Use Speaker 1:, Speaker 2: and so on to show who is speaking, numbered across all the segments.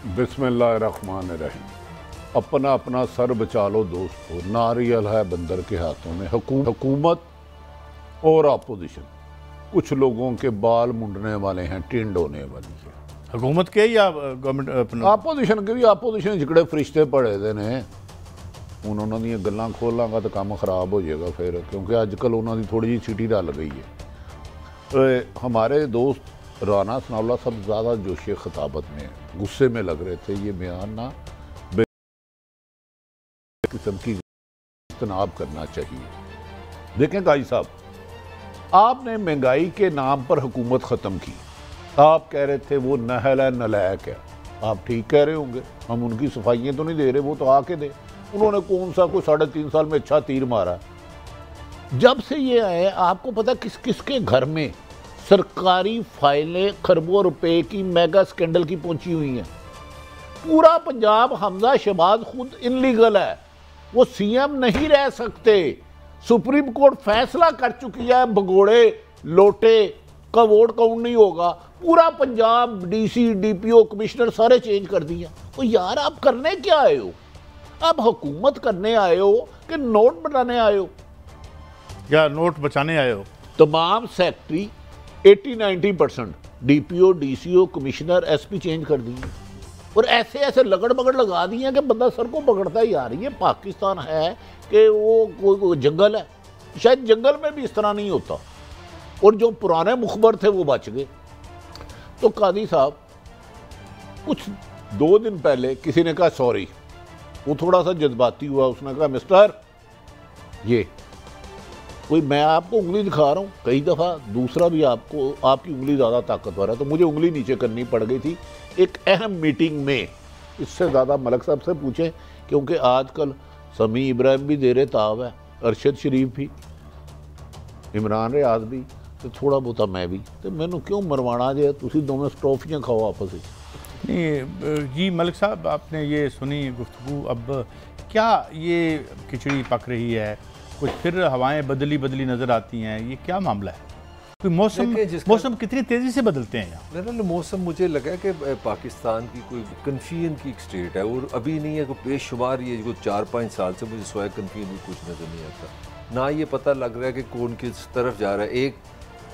Speaker 1: बिस्मिल्लाहिर्रहमानिर्रहीम। अपना अपना सर बचा लो दोस्तों, नारियल है बंदर के हाथों में। हुकूमत और अपोजिशन, कुछ लोगों के बाल मुंडने वाले हैं, टिंड होने वाली है।
Speaker 2: हुकूमत के या गवर्नमेंट
Speaker 1: अपोजिशन के भी, अपोजिशन जिकड़े फरिश्ते पड़े दे ने उन्होंने दी गल्लां खोलांगा तो काम खराब हो जाएगा फिर, क्योंकि अजकल उन्होंने थोड़ी जी सीटी रल गई है। हमारे दोस्त राना सनाउल्लाह सब ज़्यादा जोशे खिताबत में गुस्से में लग रहे थे। ये बयान ना किस्म की इज्तनाब करना चाहिए। देखें गाजी साहब, आपने महंगाई के नाम पर हुकूमत ख़त्म की। आप कह रहे थे वो नहल है, नलायक है। आप ठीक कह रहे होंगे, हम उनकी सफाइयाँ तो नहीं दे रहे, वो तो आके दे। उन्होंने कौन सा कोई 3.5 साल में अच्छा तीर मारा। जब से ये आए, आपको पता किस किस के घर में सरकारी फाइलें खरबों रुपए की मेगा स्कैंडल की पहुंची हुई हैं। पूरा पंजाब, हमजा शहबाज खुद इनलीगल है, वो सीएम नहीं रह सकते। सुप्रीम कोर्ट फैसला कर चुकी है, भगोड़े लोटे का वोट काउंट नहीं होगा। पूरा पंजाब डीसी डीपीओ कमिश्नर सारे चेंज कर दिए। तो यार आप करने क्या आए हो? आप हुकूमत करने आए हो कि नोट बनाने आए हो
Speaker 2: या नोट बचाने आए हो?
Speaker 1: तमाम secretary 80-90% DPO DCO commissioner SP change कर दिए और ऐसे ऐसे लगड़ बगड़ लगा दिए हैं कि बंदा सर को पकड़ता ही। यार ये पाकिस्तान है कि वो कोई जंगल है? शायद जंगल में भी इस तरह नहीं होता। और जो पुराने मुखबर थे वो बच गए। तो कादी साहब, कुछ 2 दिन पहले किसी ने कहा सॉरी, वो थोड़ा सा जज्बाती हुआ। उसने कहा मिस्टर, ये कोई मैं आपको उंगली दिखा रहा हूँ कई दफ़ा, दूसरा भी आपको, आपकी उंगली ज़्यादा ताकतवर है। तो मुझे उंगली नीचे करनी पड़ गई थी एक अहम मीटिंग में। इससे ज़्यादा मलक साहब से पूछें, क्योंकि आजकल समी इब्राहिम भी दे रहे ताव है, अरशद शरीफ भी, इमरान रियाज भी, तो थोड़ा बहुता मैं भी। तो मैनू क्यों मरवाना जे, तुसी दोवें ट्रॉफियाँ खाओ आपस में।
Speaker 2: नहीं जी मलिक साहब, आपने ये सुनी गुफ्तगू। अब क्या ये खिचड़ी पक रही है? कुछ फिर हवाएं बदली बदली नज़र आती हैं, ये क्या मामला है? कोई मौसम कितनी तेज़ी से बदलते हैं यहाँ?
Speaker 3: नहीं, मौसम मुझे लगा कि पाकिस्तान की कोई कन्फ्यूजन की एक स्टेट है और अभी नहीं है कोई बेशुमार। ये जो 4-5 साल से मुझे स्वयं कन्फ्यूजन कुछ नज़र नहीं आता। ना ये पता लग रहा है कि कौन किस तरफ जा रहा है।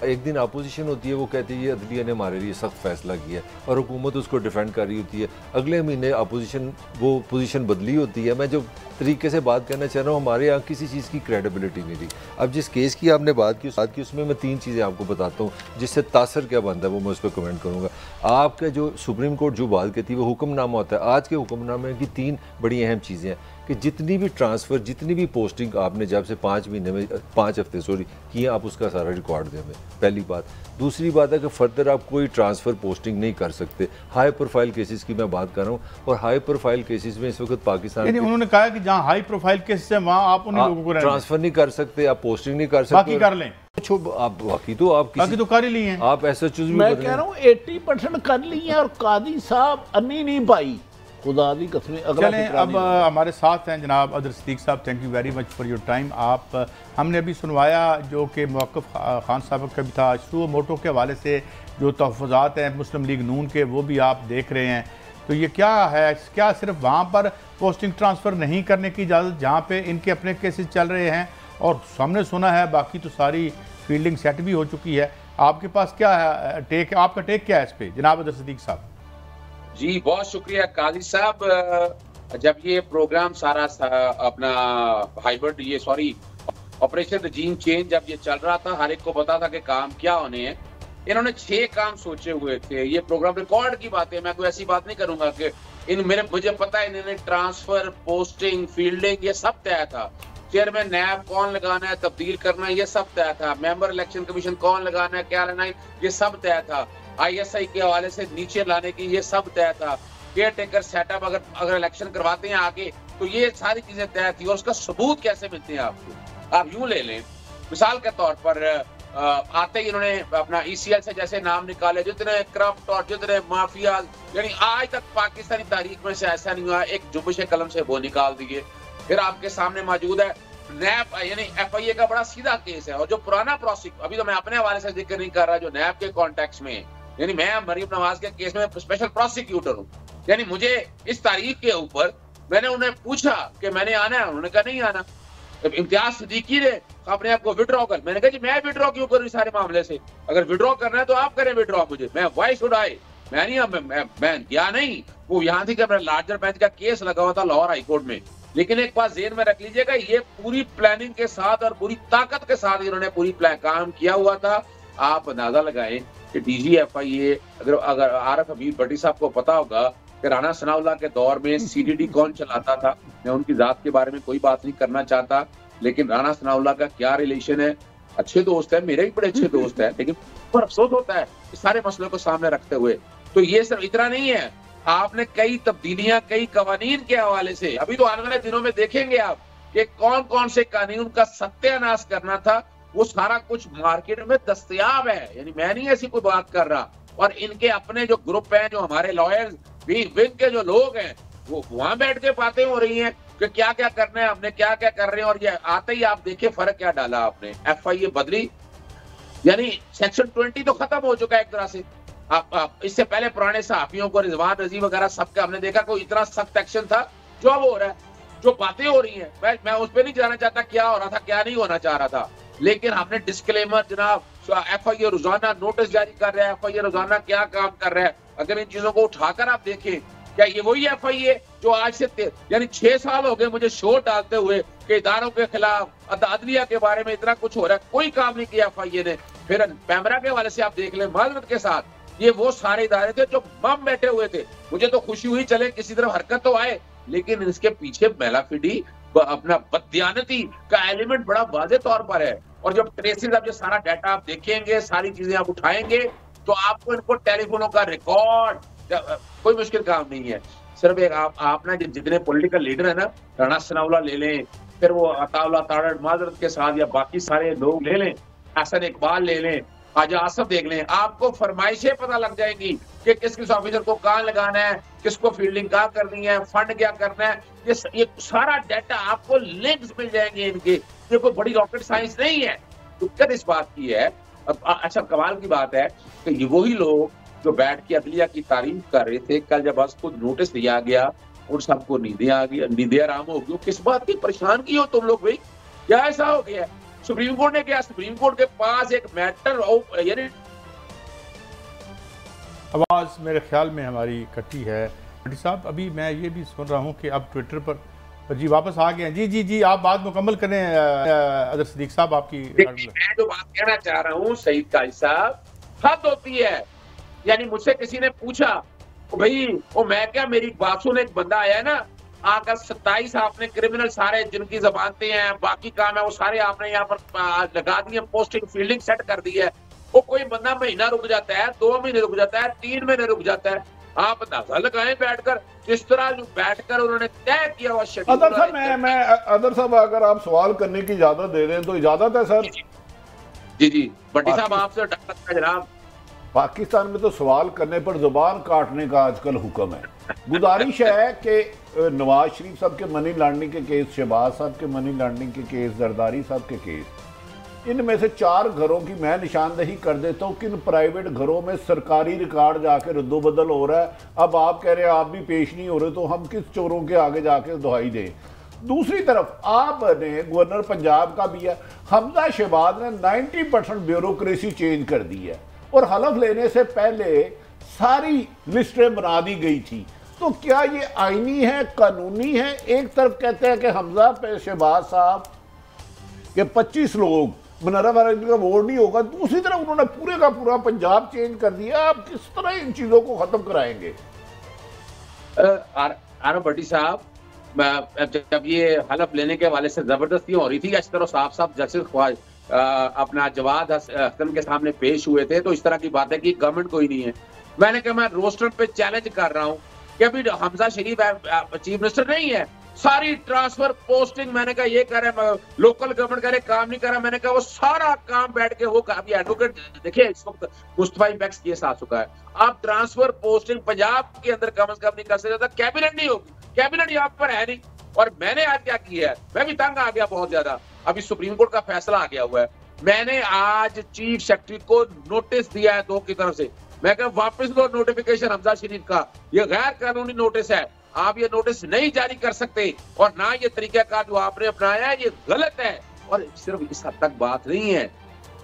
Speaker 3: एक दिन अपोजिशन होती है, वो कहती है ये अदलिया ने हमारे लिए सख्त फैसला किया है और हुकूमत उसको डिफेंड कर रही होती है। अगले महीने अपोजिशन वो पोजीशन बदली होती है। मैं जो तरीके से बात करना चाह रहा हूँ, हमारे यहाँ किसी चीज़ की क्रेडिबिलिटी नहीं रही। अब जिस केस की आपने बात की उसमें मैं 3 चीज़ें आपको बताता हूँ जिससे तासर क्या बनता है, वो मैं उस पर कमेंट करूँगा। आपका जो सुप्रीम कोर्ट जो बात कहती है वो हुक्मनामा होता है। आज के हुक्मनामे की 3 बड़ी अहम चीज़ें हैं कि जितनी भी ट्रांसफ़र, जितनी भी पोस्टिंग आपने जब से 5 महीने में 5 हफ्ते किए, आप उसका सारा रिकॉर्ड दें हमें, पहली बात। दूसरी बात है कि फर्दर आप कोई ट्रांसफ़र पोस्टिंग नहीं कर सकते। हाई प्रोफाइल केसेस की मैं बात कर रहा हूँ और हाई प्रोफाइल केसेस में इस वक्त पाकिस्तान,
Speaker 2: उन्होंने कहा कि जहाँ हाई प्रोफाइल केसेस है वहाँ आप उन्हीं लोगों को
Speaker 3: ट्रांसफ़र नहीं कर सकते, आप पोस्टिंग नहीं कर सकते।
Speaker 2: बाकी कर लें,
Speaker 3: आप बाकी तो कर ही ली हैं। आप ऐसा चीज
Speaker 1: मैं कह रहा हूँ 80% कर ली है और कादी साहब अन्नी नहीं पाई, खुदा दी कसमें।
Speaker 2: चलें, अब हमारे साथ हैं जनाब अदर सिद्दीक साहब। Thank you very much for your time. आप हमने अभी सुनवाया जो कि मौक़िफ़ खान साहब का भी था, शुरू मोटो के हवाले से जो तहफ़्फ़ुज़ात हैं मुस्लिम लीग नून के, वो भी आप देख रहे हैं। तो ये क्या है, क्या सिर्फ वहाँ पर पोस्टिंग ट्रांसफ़र नहीं करने की इजाज़त जहाँ पे इनके अपने केसेस चल रहे हैं, और सामने सुना है बाकी तो सारी फील्डिंग सेट भी हो चुकी है? आपके पास क्या है टेक, आपका टेक क्या है इस पर जनाब अदर सिद्दीक साहब?
Speaker 4: जी बहुत शुक्रिया काजी साहब। जब ये प्रोग्राम सारा अपना हाइब्रिड ऑपरेशन रजीम चेंज जब ये चल रहा था, हर एक को पता था कि काम क्या होने हैं। इन्होंने 6 काम सोचे हुए थे। ये प्रोग्राम रिकॉर्ड की बात है, मैं कोई ऐसी बात नहीं करूंगा कि मुझे पता है इन्होंने ट्रांसफर, पोस्टिंग, फील्डिंग ये सब तय था। चेयरमैन नैब कौन लगाना है, तब्दील करना है, ये सब तय था। मेंबर इलेक्शन कमीशन कौन लगाना है, क्या लेना है, ये सब तय था। ISI के हवाले से नीचे लाने की ये सब तय था। केयर टेकर सेटअप अगर इलेक्शन करवाते हैं आगे, तो ये सारी चीजें तय थी। और उसका सबूत कैसे मिलते हैं आपको? आप यूं ले लें, मिसाल के तौर पर आते ही इन्होंने अपना ECL से जैसे नाम निकाले, जितने करप्ट और जितने माफिया, यानी आज तक पाकिस्तानी तारीख में से ऐसा नहीं हुआ, एक जुम्बिश कलम से वो निकाल दिए। फिर आपके सामने मौजूद है नैब, यानी FIA का बड़ा सीधा केस है। और जो पुराना अभी तो मैं अपने हवाले से जिक्र नहीं कर रहा, जो नैब के कॉन्टेक्स्ट में, यानी मैं मरीम नवाज के केस में स्पेशल प्रोसिक्यूटर हूँ, यानी मुझे इस तारीख के ऊपर मैंने उन्हें पूछा कि मैंने आना है, उन्होंने कहा नहीं आना। इम्तियाज सिद्दीकी ने अपने आप को विड्रॉ कर, मैंने कहा जी मैं विड्रॉ क्यों करूं इस सारे मामले से, अगर विड्रॉ करना है तो आप करें विड्रॉ, मुझे मैं व्हाई शुड आई, मैं नहीं मैं गया नहीं। वो यहाँ थी कि अपना लार्जर बेंच का केस लगा हुआ था लाहौर हाई कोर्ट में। लेकिन एक बात जेहन में रख लीजिएगा, ये पूरी प्लानिंग के साथ और पूरी ताकत के साथ इन्होंने पूरी काम किया हुआ था। आप अंदाजा लगाएं कि DGFIA, अगर आरफ हबीब भट्टी साहब को पता होगा कि राणा सनाउल्लाह के दौर में CDD कौन चलाता था। मैं उनकी जात के बारे में कोई बात नहीं करना चाहता, लेकिन राणा सनाउल्लाह का क्या रिलेशन है, अच्छे दोस्त है, मेरे भी बड़े अच्छे दोस्त है, लेकिन पर अफसोस होता है इस सारे मसलों को सामने रखते हुए। तो ये सिर्फ इतना नहीं है, आपने कई तब्दीलियां कई कवानीन के हवाले से अभी तो आने वाले दिनों में देखेंगे आप कि कौन कौन से कानून का सत्यानाश करना था, वो सारा कुछ मार्केट में दस्तयाब है। यानी मैं नहीं ऐसी कोई बात कर रहा, और इनके अपने जो ग्रुप हैं, जो हमारे लॉयर्स विंग के जो लोग हैं, वो वहां बैठ के बातें हो रही हैं कि क्या क्या करना है, हमने क्या क्या कर रहे हैं। और ये आते ही आप देखिए फर्क क्या डाला आपने, FIA बदली, यानी सेक्शन 20 तो खत्म हो चुका है एक तरह से। आप इससे पहले पुराने सहाफियों को, रिजवान रजी वगैरह सबका हमने देखा कोई इतना सख्त एक्शन था। जो अब हो रहा है, जो बातें हो रही हैं, मैं उस पर नहीं जाना चाहता क्या हो रहा था क्या नहीं होना चाह रहा था, लेकिन हमने डिस्क्लेमर जनाब, FIA रोजाना नोटिस जारी कर रहा है, FIA रोजाना क्या काम कर रहा है। अगर इन चीजों को उठाकर आप देखें, क्या ये वही FIA जो आज से यानी 6 साल हो गए मुझे शोर डालते हुए कि इदारों के खिलाफ अदालतिया के बारे में इतना कुछ हो रहा है, कोई काम नहीं किया FIA ने। फिर पैमरा के हवाले से आप देख लें, माजरत के साथ, ये वो सारे इदारे थे जो मम बैठे हुए थे। मुझे तो खुशी हुई चले किसी तरफ हरकत तो आए, लेकिन इसके पीछे मैलाफिडी, अपना बददियानती का एलिमेंट बड़ा वाज़ेह तौर पर है। और जब ट्रेसिंग, अब जो सारा डाटा आप देखेंगे, सारी चीजें आप उठाएंगे, तो आपको इनको टेलीफोनों का रिकॉर्ड, कोई मुश्किल काम नहीं है। सिर्फ एक आप ना जितने पॉलिटिकल लीडर है ना, राणा सनाउल्लाह ले लें, फिर वो अताउल्लाह तारड़ माजरत के साथ, या बाकी सारे लोग ले लें, हसन इकबाल ले लें, आजा आसफ देख लें, आपको फरमाइशें पता लग जाएंगी कि किस किस ऑफिसर को कहाँ लगाना है, किसको फील्डिंग कहाँ करनी है, फंड क्या करना है। ये सारा डाटा आपको लिंक्स मिल जाएंगे इनके। ये कोई बड़ी रॉकेट साइंस नहीं है। दिक्कत इस बात की है, अच्छा कमाल की बात है कि ये वही लोग जो बैठ के अदलिया की तारीफ कर रहे थे, कल जब बस खुद नोटिस दिया गया, उन सबको नींदें आ गई, नींदें आराम हो गई। किस बात की परेशान की हो तुम लोग भाई, क्या ऐसा हो गया? सुप्रीम कोर्ट ने क्या, सुप्रीम कोर्ट के पास एक मैटर, यानी
Speaker 2: आवाज़ मेरे ख्याल में हमारी कटी है। भट्टी साहब, अभी मैं ये भी सुन रहा हूँ कि अब ट्विटर पर जी वापस आ गए हैं। जी जी जी, आप बात मुकम्मल करें अदर सिद्दीक साहब, आपकी।
Speaker 4: मैं जो बात कहना चाह रहा हूँ सईद काजी साहब, हद होती है। यानी मुझसे किसी ने पूछा भाई, वो मैं क्या, मेरी बात सुन, एक बंदा आया है ना, आकर 27 आपने क्रिमिनल सारे जिनकी जबानते हैं, बाकी काम है, वो सारे आपने यहाँ पर लगा दिए, पोस्टिंग फील्डिंग सेट कर दी है। वो कोई बंदा महीना रुक जाता है, 2 महीने रुक जाता है, 3 महीने रुक जाता है। आप अंदाजा लगाएं बैठकर, जिस तरह जो बैठकर उन्होंने तय किया हुआ शेड्यूल।
Speaker 1: अदर साहब, मैं अदर साहब, अगर आप सवाल करने की इजाजत दे दें तो इजाजत है सर।
Speaker 4: जी जी भट्टी साहब, आपसे जनाब।
Speaker 1: पाकिस्तान में तो सवाल करने पर जुबान काटने का आजकल हुक्म है। गुजारिश है कि नवाज शरीफ साहब के मनी लॉन्ड्रिंग के केस, शहबाज साहब के मनी लॉन्ड्रिंग के केस, जरदारी साहब के केस, इनमें से 4 घरों की मैं निशानदही कर देता हूँ किन प्राइवेट घरों में सरकारी रिकॉर्ड जाके रद्दोबदल हो रहा है। अब आप कह रहे हैं आप भी पेश नहीं हो रहे, तो हम किस चोरों के आगे जाके दुहाई दें। दूसरी तरफ आपने गवर्नर पंजाब का भी है, हमजा शहबाज ने 90% ब्यूरोक्रेसी चेंज कर दी है, और हलफ लेने से पहले सारी लिस्टें बना दी गई थी। तो क्या ये आईनी है, कानूनी है? एक तरफ कहते हैं कि हमजा शहबाज साहब के 25 लोग मुनर्रफ का वोट नहीं होगा, दूसरी तरफ उन्होंने पूरे का पूरा पंजाब चेंज कर दिया। आप किस तरह इन चीजों को खत्म कराएंगे?
Speaker 4: आरफ भट्टी साहब, जब ये हलफ लेने के हवाले से जबरदस्ती हो रही थी, इस तरह साफ जस्टिस अपना जवाद हसन के सामने पेश हुए थे, तो इस तरह की बात है कि गवर्नमेंट कोई नहीं है। मैंने कहा मैं रोस्टर पे चैलेंज कर रहा हूँ कि अभी हमजा शरीफ चीफ मिनिस्टर नहीं है, सारी ट्रांसफर पोस्टिंग, मैंने कहा ये करे, लोकल गवर्नमेंट करे, काम नहीं करा। मैंने कहा वो सारा काम बैठ के वो अभी एडवोकेट देखिए, इस वक्त मुस्तफा बैक्स केस आ चुका है। आप ट्रांसफर पोस्टिंग पंजाब के अंदर कम से कम नहीं कर सकते, कैबिनेट नहीं होगी, कैबिनेट यहाँ पर है नहीं। और मैंने आज क्या किया है, मैं भी तंग आ गया बहुत ज्यादा, अभी सुप्रीम कोर्ट का फैसला आ गया हुआ है। मैंने आज चीफ सेक्रेटरी को नोटिस दिया है 2 की तरफ से। मैं कह वापस लो नोटिफिकेशन हमजा शरीफ का, ये गैर कानूनी नोटिस है, आप ये नोटिस नहीं जारी कर सकते, और ना ये तरीकाकार जो आपने अपनाया है ये गलत है। और सिर्फ इस हद तक बात नहीं है,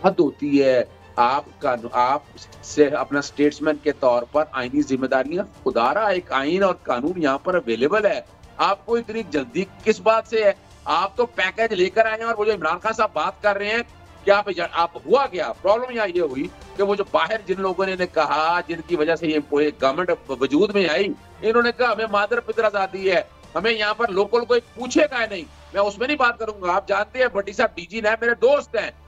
Speaker 4: हद होती है आप से अपना स्टेट्समैन के तौर पर आईनी जिम्मेदारियां, खुदारा एक आईन और कानून यहाँ पर अवेलेबल है, आपको इतनी जल्दी किस बात से है? आप तो पैकेज लेकर आए हैं, और वो जो इमरान खान साहब बात कर रहे हैं कि आप हुआ क्या, प्रॉब्लम यहाँ ये हुई कि वो जो बाहर जिन लोगों ने कहा, जिनकी वजह से ये गवर्नमेंट वजूद में आई, इन्होंने कहा हमें मादर पितर आजादी है, हमें यहाँ पर लोकल कोई पूछेगा नहीं। मैं उसमें नहीं बात करूंगा, आप जानते हैं भट्टी साहब डीजी ने मेरे दोस्त हैं,